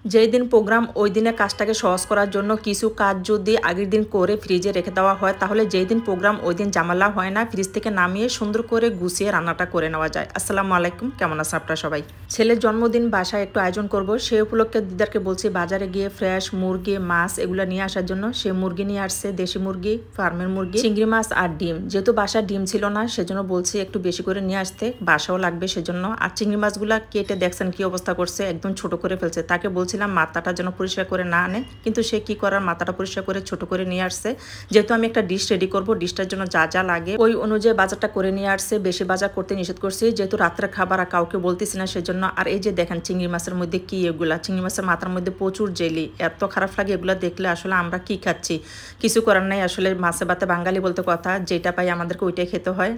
যেই দিন প্রোগ্রাম ওই দিনের কাজটাকে সহজ করার জন্য কিছু কাজ যদি আগের দিন করে ফ্রিজে রেখে দেওয়া হয় তাহলে যেই দিন প্রোগ্রাম ওই দিন ঝামেলা হয় না, ফ্রিজ থেকে নামিয়ে সুন্দর করে গুছিয়ে রান্নাটা করে নেওয়া যায়। আসসালামু আলাইকুম, কেমন আছেন আপনারা সবাই? ছেলের জন্মদিন বাসায় একটু আয়োজন করব, সেই উপলক্ষে দিদারকে বলছি বাজারে গিয়ে ফ্রেশ মুরগি মাছ এগুলো নিয়ে আসার জন্য। সে মুরগি নিয়ে আসছে, দেশি মুরগি, ফার্মের মুরগি, চিংড়ি মাছ আর ডিম। যেহেতু বাসায় ডিম ছিল না সেজন্য বলছি একটু বেশি করে নিয়ে আসতে, বাসাও লাগবে সেজন্য। আর চিংড়ি মাছগুলা কেটে দেখছেন কি অবস্থা করছে, একদম ছোট করে ফেলছে। তাকে বলছিলাম মাথাটা যেন পরিষ্কার করে না আনে, কিন্তু সে কি করার, মাথাটা পরিষ্কার করে ছোট করে নিয়ে আসছে। যেহেতু আমি একটা ডিশ রেডি করব, ডিশটার জন্য যা যা লাগে ওই অনুযায়ী বাজারটা করে নিয়ে আসছে। বেশি বাজার করতে নিষেধ করছি, যেহেতু রাত্রে খাবার আর কাউকে বলতেছি না সেজন্য। আর এই যে দেখেন চিংড়ি মাছের মধ্যে কি এগুলা, চিংড়ি মাছের মাথার মধ্যে প্রচুর জেলি, এত খারাপ লাগে এগুলা দেখলে। আসলে আমরা কি খাচ্ছি, কিছু করার নাই। আসলে মাছে ভাতে বাঙালি বলতে কথা, যেটা পাই আমাদেরকে ওইটাই খেতে হয়,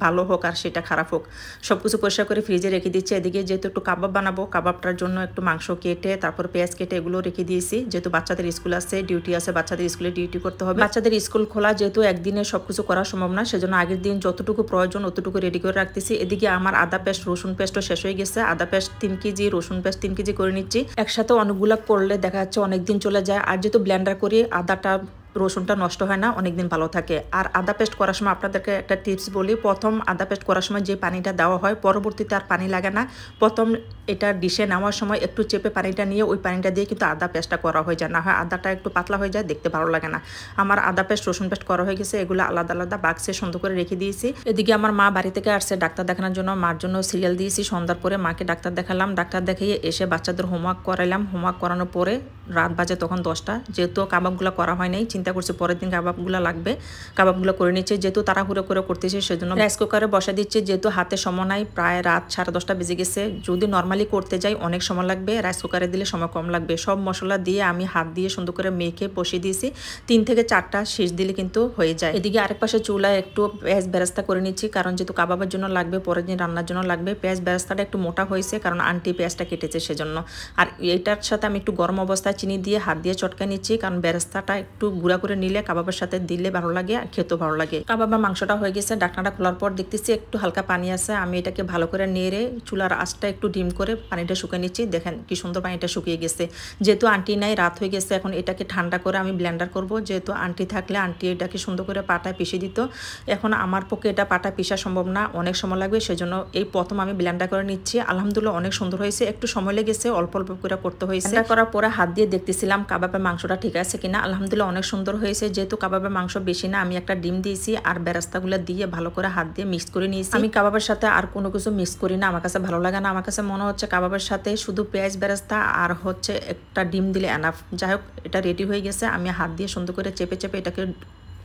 ভালো হোক আর সেটা খারাপ হোক। সব কিছু পরিষ্কার করে ফ্রিজে রেখে দিচ্ছি। এদিকে যেহেতু একটু কাবাব বানাবো, কাবাবটার জন্য একটু মাংস কেটে তারপর পেঁয়াজ কেটে এগুলো রেখে দিয়েছি। যেহেতু বাচ্চাদের স্কুল আছে, ডিউটি আছে, বাচ্চাদের স্কুলে ডিউটি করতে হবে। বাচ্চাদের স্কুল খোলা, যেহেতু একদিনে সব কিছু করা সম্ভব না, সেজন্য আগের দিন যতটুকু প্রয়োজন অতটুকু রেডি করে রাখতেছি। এদিকে আমার আদা পেস্ট রসুন পেস্টও শেষ হয়ে গেছে। আদা পেস্ট 3 কেজি, রসুন পেস্ট 3 কেজি করে নিচ্ছি। একসাথে অনেকগুলো করলে দেখা যাচ্ছে অনেকদিন চলে যায়। আর যেহেতু ব্লেন্ডার করি, আদাটা রসুনটা নষ্ট হয় না, অনেকদিন ভালো থাকে। আর আদা পেস্ট করার সময় আপনাদেরকে একটা টিপস বলি, প্রথম আদা পেস্ট করার সময় যে পানিটা দেওয়া হয় পরবর্তীতে আর পানি লাগে না। প্রথম এটা ডিশে নেওয়ার সময় একটু চেপে পানিটা নিয়ে ওই পানিটা দিয়ে কিন্তু আদা পেস্টটা করা হয়ে যায়, না হয় আদাটা একটু পাতলা হয়ে যায়, দেখতে ভালো লাগে না। আমার আদা পেস্ট রসুন পেস্ট করা হয়ে গেছে, এগুলো আলাদা আলাদা বাক্সে সুন্দর করে রেখে দিয়েছি। এদিকে আমার মা বাড়ি থেকে আসছে ডাক্তার দেখানোর জন্য, মার জন্য সিরিয়াল দিয়েছি। সন্ধ্যার পরে মাকে ডাক্তার দেখালাম, ডাক্তার দেখিয়ে এসে বাচ্চাদের হোমওয়ার্ক করাইলাম। হোমওয়ার্ক করানোর পরে রাত বাজে তখন 10টা। যেহেতু কাবাবগুলো করা হয় নাই, চিন্তা করছি পরের দিন কাবাবগুলো লাগবে, কাবাবগুলো করে নিচ্ছে। যেহেতু তাড়াহুড়ো করে করতেছি সেজন্য রাইস কুকারে বসা দিচ্ছি। যেহেতু হাতে সময় নাই, প্রায় রাত 10:30 বেজে গেছে। যদি নর্মালি করতে যাই অনেক সময় লাগবে, রাইস কুকারে দিলে সময় কম লাগবে। সব মশলা দিয়ে আমি হাত দিয়ে সুন্দর করে মেখে বসিয়ে দিয়েছি। 3 থেকে 4টা শীষ দিলে কিন্তু হয়ে যায়। এদিকে আরেক পাশে চুলায় একটু পেঁয়াজ বেরেস্তা করে নিচ্ছি, কারণ যেহেতু কাবাবের জন্য লাগবে, পরের দিন রান্নার জন্য লাগবে। পেঁয়াজ বেরেস্তাটা একটু মোটা হয়েছে কারণ আন্টি পেঁয়াজটা কেটেছে সেজন্য। আর এইটার সাথে আমি একটু গরম অবস্থায় চিনি দিয়ে হাত দিয়ে চটকায় নিচ্ছি, কারণ বেরেস্তাটা একটু গুঁড়া করে নিলে কাবাবের সাথে দিলে ভালো লাগে আর খেতেও ভালো লাগে। কাবাবের মাংসটা হয়ে গেছে, ঢাকনাটা খোলার পর দেখতেছি একটু হালকা পানি আছে। আমি এটাকে ভালো করে নেড়ে চুলার আঁচটা একটু ডিম করে পানিটা শুকিয়ে নিচ্ছি। দেখেন কি সুন্দর পানিটা শুকিয়ে গেছে। যেহেতু আন্টি নাই, রাত হয়ে গেছে, এখন এটাকে ঠান্ডা করে আমি ব্লেন্ডার করব। যেহেতু আন্টি থাকলে আন্টি এটাকে সুন্দর করে পাটায় পিষে দিত, এখন আমার পক্ষে এটা পাটা পিষা সম্ভব না, অনেক সময় লাগবে, সেজন্য এই প্রথম আমি ব্লেন্ডার করে নিচ্ছি। আলহামদুলিল্লাহ অনেক সুন্দর হয়েছে, একটু সময় লেগেছে, অল্প অল্প করে করতে হয়েছে। ব্লেন্ডার করার পরে হাত দিয়ে দেখতেছিলাম কাবাবের মাংসটা ঠিক আছে কিনা। আলহামদুলিল্লাহ অনেক সুন্দর হয়েছে। যেহেতু কাবাবের মাংস বেশি না, আমি একটা ডিম দিয়েছি আর বেরেস্তাগুলো দিয়ে ভালো করে হাত দিয়ে মিক্স করে নিয়েছি। আমি কাবাবের সাথে আর কোনো কিছু মিক্স করি না, আমার কাছে ভালো লাগে না। আমার কাছে মনে হচ্ছে কাবাবের সাথে শুধু পেঁয়াজ বেরেস্তা আর হচ্ছে একটা ডিম দিলে এনাফ। যাই হোক, এটা রেডি হয়ে গেছে। আমি হাত দিয়ে সুন্দর করে চেপে চেপে এটাকে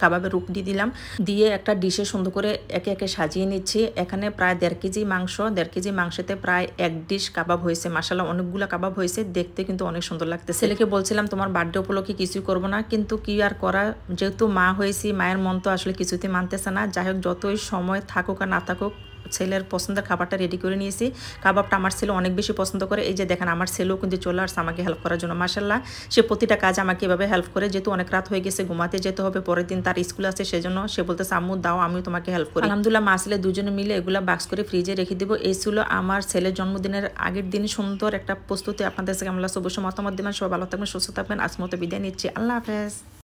কাবাবের রূপ দিয়ে দিলাম, দিয়ে একটা ডিশে সুন্দর করে একে একে সাজিয়ে নিচ্ছি। এখানে প্রায় 1.5 কেজি মাংস, 1.5 কেজি মাংসতে প্রায় 1 ডিশ কাবাব হয়েছে। মাশাআল্লাহ অনেকগুলো কাবাব হয়েছে, দেখতে কিন্তু অনেক সুন্দর লাগতেছে। ছেলেকে বলছিলাম তোমার বার্থডে উপলক্ষে কিছুই করবো না, কিন্তু কি আর করা, যেহেতু মা হয়েছি, মায়ের মন তো আসলে কিছুতেই মানতেছে না। যাই হোক, যতই সময় থাকুক আর না থাকুক, ছেলের পছন্দের খাবারটা রেডি করে নিয়েছি। কাবাবটা আমার ছেলে অনেক বেশি পছন্দ করে। এই যে দেখেন আমার ছেলেও কিন্তু চলে আসছে আমাকে হেল্প করার জন্য। মাশাআল্লাহ, সে প্রতিটা কাজ আমাকে এভাবে হেল্প করে। যেহেতু অনেক রাত হয়ে গেছে, ঘুমাতে যেতে হবে, পরের দিন তার স্কুল আছে, সেজন্য সে বলতেছে আম্মু দাও, আমিও তোমাকে হেল্প করি। আলহামদুলিল্লাহ মা ছেলে দুজনে মিলে এগুলা বাক্স করে ফ্রিজে রেখে দিব। এই ছিল আমার ছেলের জন্মদিনের আগের দিন সুন্দর একটা প্রস্তুতি। আপনাদের কাছে কেমন লাগছে অবশ্যই মতামত দিবেন। সবাই ভালো থাকবেন, সুস্থ থাকবেন। আজ মতো বিদায় নিচ্ছি, আল্লাহ হাফেজ।